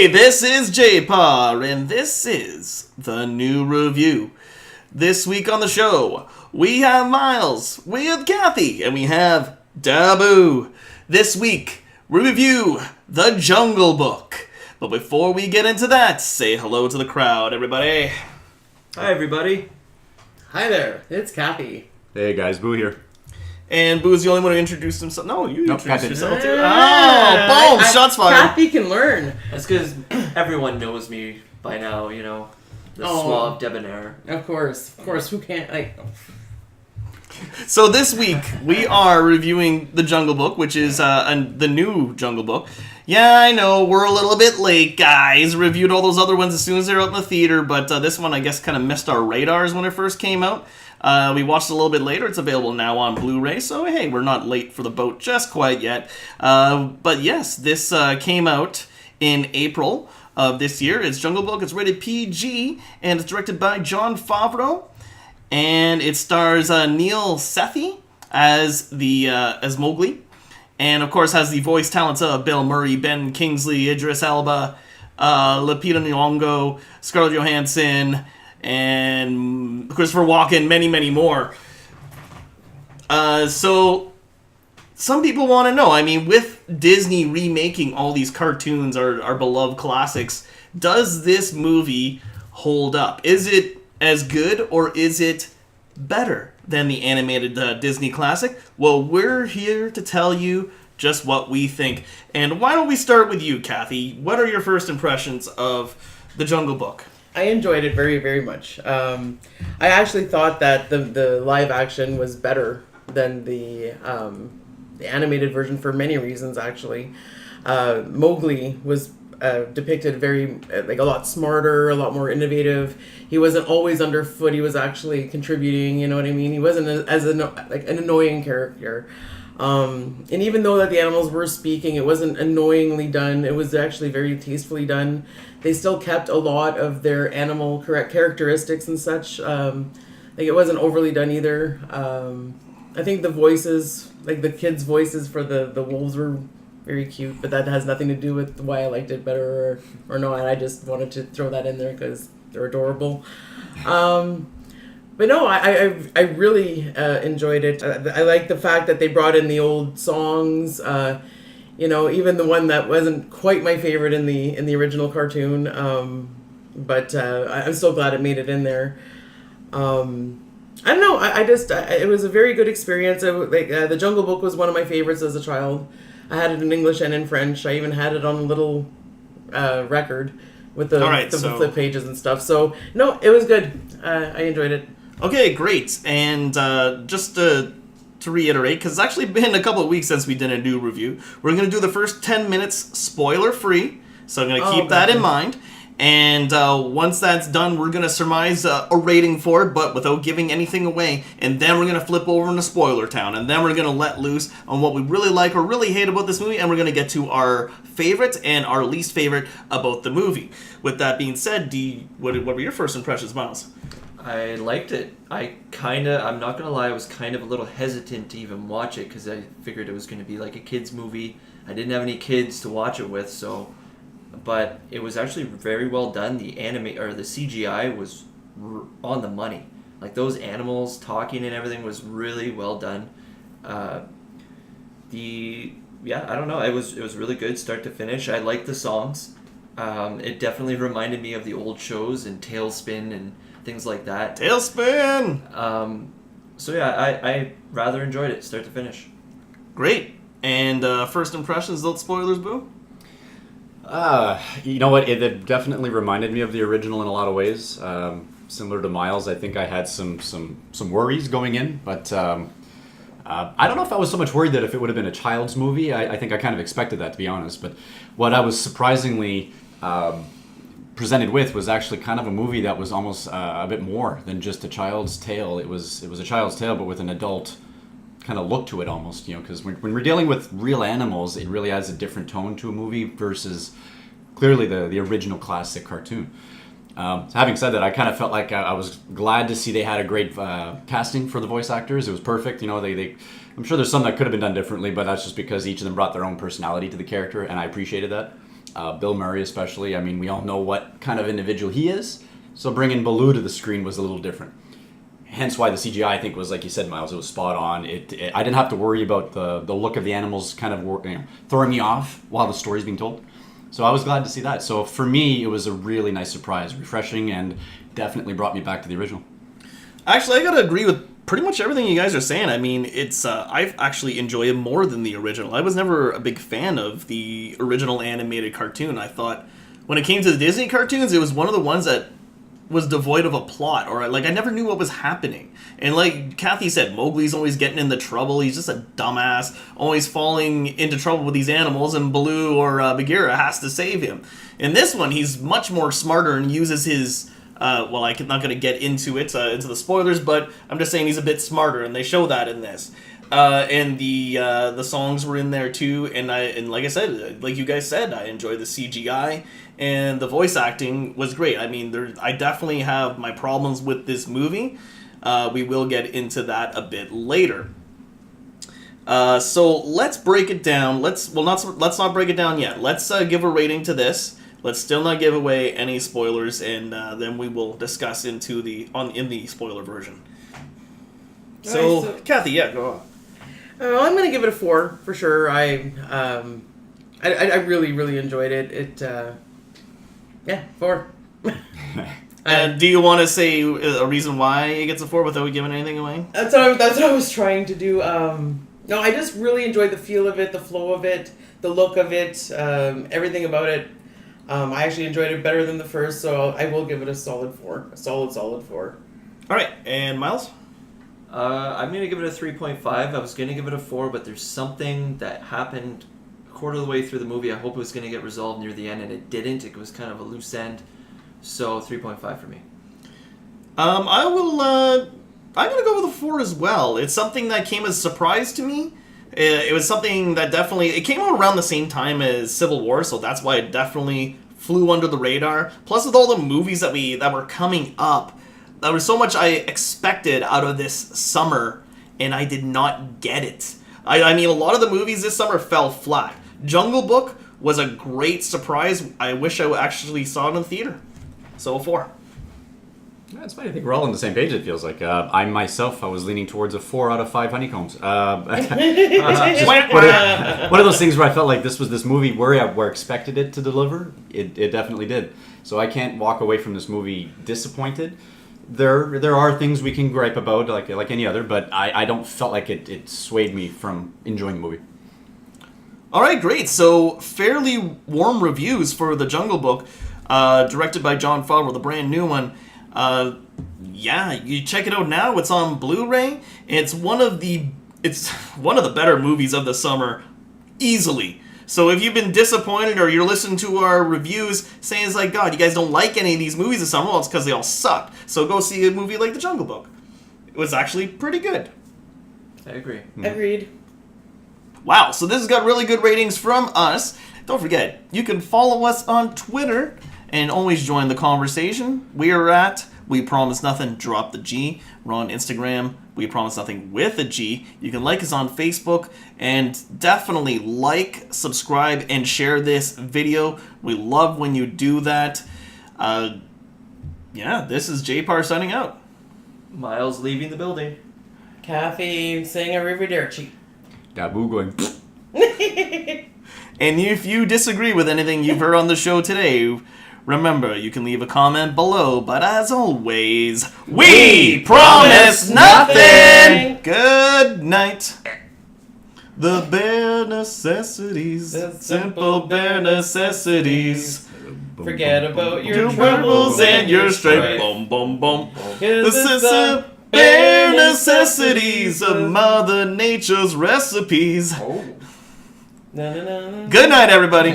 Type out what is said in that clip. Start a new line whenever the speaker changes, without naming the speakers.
Hey, this is Jpar, and this is the new review. This week on the show, we have Myles, we have Kathy, and we have Dabu. This week, we review The Jungle Book. But before we get into that, say hello to the crowd, everybody.
Hi, everybody.
Hi there, it's Kathy.
Hey guys, Boo here.
And Boo's the only one who introduced himself. No, you
Nope,
introduced
Kathy.
yourself too. Oh, boom, shots fired.
Kathy can learn.
That's because everyone knows me by now, you know. The suave debonair.
Of course, who can't,
So this week, we are reviewing The Jungle Book, which is the new Jungle Book. Yeah, I know, we're a little bit late, guys. Reviewed all those other ones as soon as they were out in the theater, but this one, I guess, kind of missed our radars when it first came out. We watched it a little bit later. It's available now on Blu-ray, so hey, we're not late for the boat just quite yet. But yes, this came out in April of this year. It's Jungle Book. It's rated PG, and it's directed by Jon Favreau. And it stars Neil Sethi as Mowgli, and of course has the voice talents of Bill Murray, Ben Kingsley, Idris Elba, Lupita Nyong'o, Scarlett Johansson, and Christopher Walken, many, many more. So some people want to know, I mean, with Disney remaking all these cartoons, our beloved classics, does this movie hold up? Is it as good, or is it better than the animated Disney classic? Well, we're here to tell you just what we think. And why don't we start with you, Kathy? What are your first impressions of The Jungle Book?
I enjoyed it very, very much. I actually thought that the live action was better than the animated version for many reasons, actually. Mowgli was depicted very, a lot smarter, a lot more innovative. He wasn't always underfoot. He was actually contributing, you know what I mean? He wasn't an annoying character. And even though that the animals were speaking, it wasn't annoyingly done. It was actually very tastefully done. They still kept a lot of their animal correct characteristics and such. It wasn't overly done either. I think the voices, the kids' voices for the wolves were very cute, but that has nothing to do with why I liked it better or not. I just wanted to throw that in there because they're adorable. But no, I really enjoyed it. I like the fact that they brought in the old songs. Even the one that wasn't quite my favorite in the original cartoon. But I'm so glad it made it in there. I don't know. It was a very good experience. The Jungle Book was one of my favorites as a child. I had it in English and in French. I even had it on a little record with the flip pages and stuff. So no, it was good. I enjoyed it.
Okay, great. And just to reiterate, because it's actually been a couple of weeks since we did a new review, we're going to do the first 10 minutes spoiler-free, so I'm going to keep that in mind. And once that's done, we're going to surmise a rating for it, but without giving anything away. And then we're going to flip over into spoiler town, and then we're going to let loose on what we really like or really hate about this movie, and we're going to get to our favorites and our least favorite about the movie. With that being said, what were your first impressions, Myles?
I liked it. I'm not going to lie, I was kind of a little hesitant to even watch it because I figured it was going to be like a kid's movie. I didn't have any kids to watch it with, but it was actually very well done. The CGI was on the money. Like those animals talking and everything was really well done. I don't know. It was really good start to finish. I liked the songs. It definitely reminded me of the old shows and Tailspin and things like that.
Tailspin!
I rather enjoyed it, start to finish.
Great. And first impressions, without spoilers, Boo?
You know what? It definitely reminded me of the original in a lot of ways. Similar to Myles, I think I had some worries going in, but I don't know if I was so much worried that if it would have been a child's movie. I think I kind of expected that, to be honest. But what I was surprisingly presented with was actually kind of a movie that was almost a bit more than just a child's tale. It was a child's tale, but with an adult kind of look to it almost, because when we're dealing with real animals, it really adds a different tone to a movie versus clearly the original classic cartoon. Having said that, I kind of felt like I was glad to see they had a great casting for the voice actors. It was perfect. I'm sure there's some that could have been done differently, but that's just because each of them brought their own personality to the character, and I appreciated that. Bill Murray especially. I mean, we all know what kind of individual he is. So bringing Baloo to the screen was a little different. Hence why the CGI, I think, was, like you said, Myles, it was spot on. I didn't have to worry about the look of the animals kind of throwing me off while the story's being told. So I was glad to see that. So for me, it was a really nice surprise, refreshing, and definitely brought me back to the original.
Actually, I gotta agree with pretty much everything you guys are saying. I mean, it's I actually enjoy it more than the original. I was never a big fan of the original animated cartoon. I thought when it came to the Disney cartoons, it was one of the ones that was devoid of a plot, or like I never knew what was happening. And like Kathy said, Mowgli's always getting into trouble. He's just a dumbass, always falling into trouble with these animals, and Baloo or Bagheera has to save him. In this one, he's much more smarter and uses his I'm not going to get into the spoilers, but I'm just saying he's a bit smarter, and they show that in this. And the songs were in there too, and like I said, like you guys said, I enjoyed the CGI, and the voice acting was great. I mean, I definitely have my problems with this movie. We will get into that a bit later. So let's break it down. Let's not break it down yet. Let's give a rating to this. Let's still not give away any spoilers, and then we will discuss in the spoiler version. So, Kathy, yeah, go on.
I'm going to give it a 4 for sure. I really, really enjoyed it. 4.
And do you want to say a reason why it gets a 4 without giving anything away?
That's what I was trying to do. No, I just really enjoyed the feel of it, the flow of it, the look of it, everything about it. I actually enjoyed it better than the first, so I will give it a solid 4. A solid 4.
All right, and Myles?
I'm going to give it a 3.5. I was going to give it a 4, but there's something that happened a quarter of the way through the movie. I hope it was going to get resolved near the end, and it didn't. It was kind of a loose end. So 3.5 for me.
I'm going to go with a 4 as well. It's something that came as a surprise to me. It was something that it came out around the same time as Civil War, so that's why it definitely flew under the radar. Plus, with all the movies that were coming up, there was so much I expected out of this summer, and I did not get it. I mean, a lot of the movies this summer fell flat. Jungle Book was a great surprise. I wish I actually saw it in the theater. So, a 4.
That's funny. I think we're all on the same page, it feels like. I was leaning towards a 4 out of 5 honeycombs. One of those things where I felt like this movie where I expected it to deliver. It definitely did. So I can't walk away from this movie disappointed. There are things we can gripe about, like any other, but I don't felt like it swayed me from enjoying the movie.
All right, great. So, fairly warm reviews for The Jungle Book, directed by Jon Favreau, the brand new one. You check it out now. It's on Blu-ray. It's one of the better movies of the summer, easily. So if you've been disappointed or you're listening to our reviews saying it's like, God, you guys don't like any of these movies this summer, well, it's because they all sucked. So go see a movie like The Jungle Book. It was actually pretty good.
I agree.
Agreed.
Wow, so this has got really good ratings from us. Don't forget, you can follow us on Twitter and always join the conversation. We are at We Promise Nothing, drop the G. We're on Instagram, We Promise Nothing with a G. You can like us on Facebook, and definitely like, subscribe, and share this video. We love when you do that. This is Jpar signing out.
Myles leaving the building.
Kathy saying arrivederci.
Dabu going...
And if you disagree with anything you've heard on the show today, remember, you can leave a comment below, but as always, we promise nothing! Good night. The bare necessities,
The
simple bare necessities.
Forget about
Your
your
troubles and your strife. Boom, boom, boom. This is the bare necessities of Mother Nature's recipes.
Na, na, na, na.
Good night, everybody.